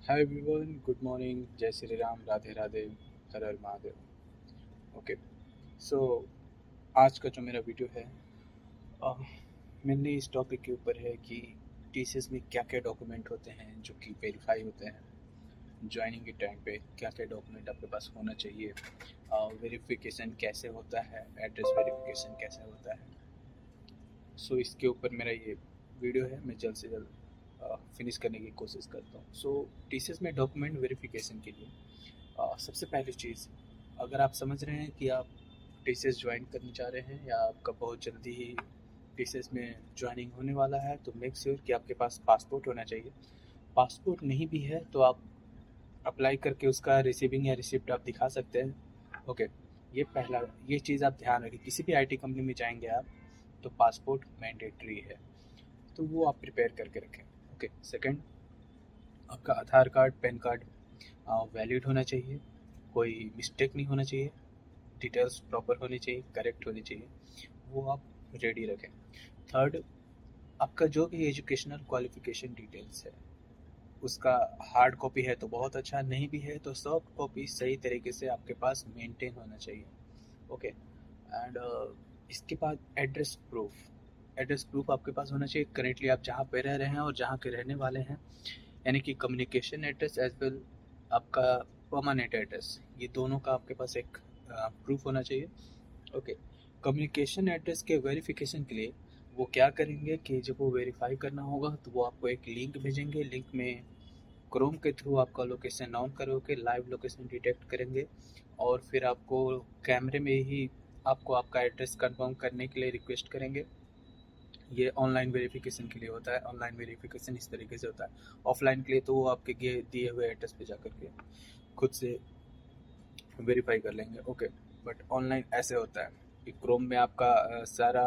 Hi everyone, good morning, जय श्री राम, राधे राधे, हर हर Mahadev. Okay, सो आज का जो मेरा वीडियो है मेनली इस टॉपिक के ऊपर है कि टीसीएस में क्या क्या डॉक्यूमेंट होते हैं जो कि वेरीफाई होते हैं। ज्वाइनिंग के टाइम पे क्या क्या डॉक्यूमेंट आपके पास होना चाहिए, वेरिफिकेशन कैसे होता है, एड्रेस वेरिफिकेशन कैसे होता है। सो इसके ऊपर मेरा ये वीडियो है, मैं जल्द से जल्द फिनिश करने की कोशिश करता हूँ। सो टीसीएस में डॉक्यूमेंट वेरिफिकेशन के लिए सबसे पहली चीज़, अगर आप समझ रहे हैं कि आप टीसीएस ज्वाइन करने जा रहे हैं या आपका बहुत जल्दी ही टीसीएस में ज्वाइनिंग होने वाला है, तो मेक श्योर कि आपके पास पासपोर्ट होना चाहिए। पासपोर्ट नहीं भी है तो आप अप्लाई करके उसका रिसीविंग या रिसिप्ट आप दिखा सकते हैं। ओके, ये पहला, ये चीज़ आप ध्यान रखें। किसी भी आईटी कंपनी में जाएंगे आप तो पासपोर्ट मैंडेटरी है, तो वो आप प्रिपेयर करके रखें। ओके, सेकंड, आपका आधार कार्ड, पैन कार्ड वैलिड होना चाहिए, कोई मिस्टेक नहीं होना चाहिए, डिटेल्स प्रॉपर होनी चाहिए, करेक्ट होनी चाहिए, वो आप रेडी रखें। थर्ड, आपका जो भी एजुकेशनल क्वालिफिकेशन डिटेल्स है उसका हार्ड कॉपी है तो बहुत अच्छा, नहीं भी है तो सॉफ्ट कॉपी सही तरीके से आपके पास मेंटेन होना चाहिए। ओके, एंड इसके बाद एड्रेस प्रूफ आपके पास होना चाहिए। करेंटली आप जहाँ पे रह रहे हैं और जहाँ के रहने वाले हैं, यानी कि कम्युनिकेशन एड्रेस एज वेल आपका परमानेंट एड्रेस, ये दोनों का आपके पास एक प्रूफ होना चाहिए। ओके, कम्युनिकेशन एड्रेस के वेरिफिकेशन के लिए वो क्या करेंगे कि जब वो वेरीफाई करना होगा तो वो आपको एक लिंक भेजेंगे। लिंक में क्रोम के थ्रू आपका लोकेशन ऑन करोगे, लाइव लोकेशन डिटेक्ट करेंगे और फिर आपको कैमरे में ही आपको आपका एड्रेस कंफर्म करने के लिए रिक्वेस्ट करेंगे। ये ऑनलाइन वेरिफिकेशन के लिए होता है। ऑनलाइन वेरिफिकेशन इस तरीके से होता है। ऑफलाइन के लिए तो वो आपके दिए हुए एड्रेस पे जा करके खुद से वेरीफाई कर लेंगे। ओके, बट ऑनलाइन ऐसे होता है कि क्रोम में आपका सारा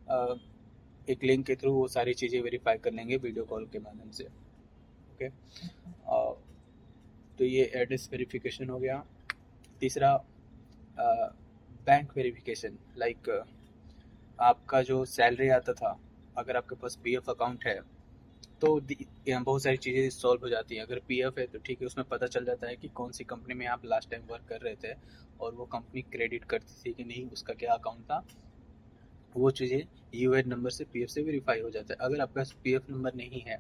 अ, एक लिंक के थ्रू वो सारी चीज़ें वेरीफाई कर लेंगे वीडियो कॉल के माध्यम से। ओके, तो ये एड्रेस वेरिफिकेशन हो गया। तीसरा, बैंक वेरिफिकेशन, लाइक आपका जो सैलरी आता था, अगर आपके पास पीएफ अकाउंट है तो यहाँ बहुत सारी चीज़ें सॉल्व हो जाती हैं। अगर पीएफ है तो ठीक है, उसमें पता चल जाता है कि कौन सी कंपनी में आप लास्ट टाइम वर्क कर रहे थे और वो कंपनी क्रेडिट करती थी कि नहीं, उसका क्या अकाउंट था, वो चीज़ें यूएन नंबर से पीएफ से वेरीफाई हो जाता है। अगर आपके पास पीएफ नंबर नहीं है,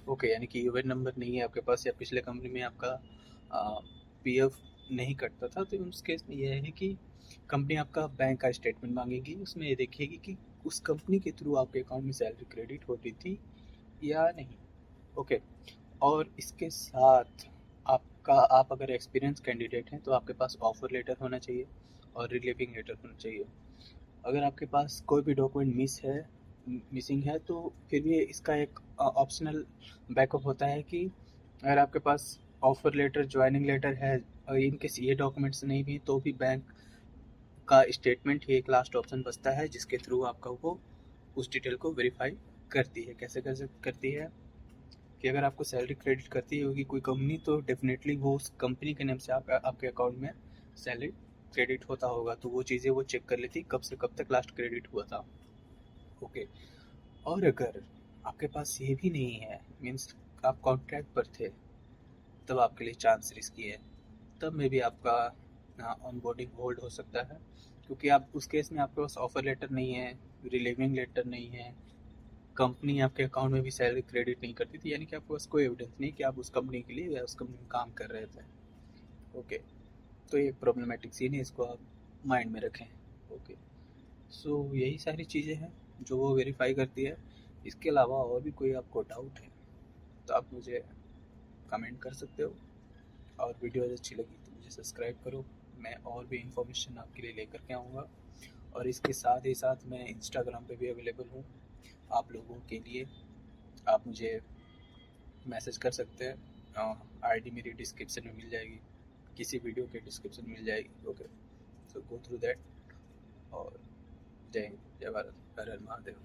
ओके, यानी कि यूएन नंबर नहीं है आपके पास या पिछले कंपनी में आपका पीएफ नहीं कटता था, तो उस केस में यह है कि कंपनी आपका बैंक का स्टेटमेंट मांगेगी। उसमें ये देखेगी कि उस कंपनी के थ्रू आपके अकाउंट में सैलरी क्रेडिट होती थी या नहीं। ओके, और इसके साथ आप अगर एक्सपीरियंस कैंडिडेट हैं तो आपके पास ऑफर लेटर होना चाहिए और रिलीविंग लेटर होना चाहिए। अगर आपके पास कोई भी डॉक्यूमेंट मिसिंग है तो फिर भी इसका एक ऑप्शनल बैकअप होता है कि अगर आपके पास ऑफर लेटर, ज्वाइनिंग लेटर है और इनकेस ये डॉक्यूमेंट्स नहीं भी तो भी बैंक का स्टेटमेंट ही एक लास्ट ऑप्शन बचता है जिसके थ्रू आपका वो उस डिटेल को वेरीफाई करती है। कैसे करती है कि अगर आपको सैलरी क्रेडिट करती होगी कोई कंपनी तो डेफिनेटली वो उस कंपनी के नाम से आपके अकाउंट में सैलरी क्रेडिट होता होगा, तो वो चीज़ें वो चेक कर लेती कब से कब तक लास्ट क्रेडिट हुआ था। ओके, और अगर आपके पास ये भी नहीं है, मीन्स आप कॉन्ट्रैक्ट पर थे, तब आपके लिए चांस रिस्की है। तब में भी आपका ऑनबोर्डिंग होल्ड हो सकता है, क्योंकि आप उस केस में आपके पास ऑफर लेटर नहीं है, रिलीविंग लेटर नहीं है, कंपनी आपके अकाउंट में भी सैलरी क्रेडिट नहीं करती थी, यानी कि आपके पास कोई एविडेंस नहीं कि आप उस कंपनी के लिए या उस कंपनी में काम कर रहे थे। ओके, तो ये प्रॉब्लमेटिक सीन है, इसको आप माइंड में रखें। ओके, सो यही सारी चीज़ें हैं जो वो वेरीफाई करती है। इसके अलावा और भी कोई आपको डाउट है तो आप मुझे कमेंट कर सकते हो, और वीडियो अच्छी लगी तो मुझे सब्सक्राइब करो। मैं और भी इंफॉर्मेशन आपके लिए लेकर के आऊँगा, और इसके साथ ही साथ मैं इंस्टाग्राम पे भी अवेलेबल हूँ आप लोगों के लिए। आप मुझे मैसेज कर सकते हैं, आईडी मेरी डिस्क्रिप्शन में मिल जाएगी, किसी वीडियो के डिस्क्रिप्शन में मिल जाएगी। Okay, so go through that, और जय हिंद, जय भारत, हर हर महादेव।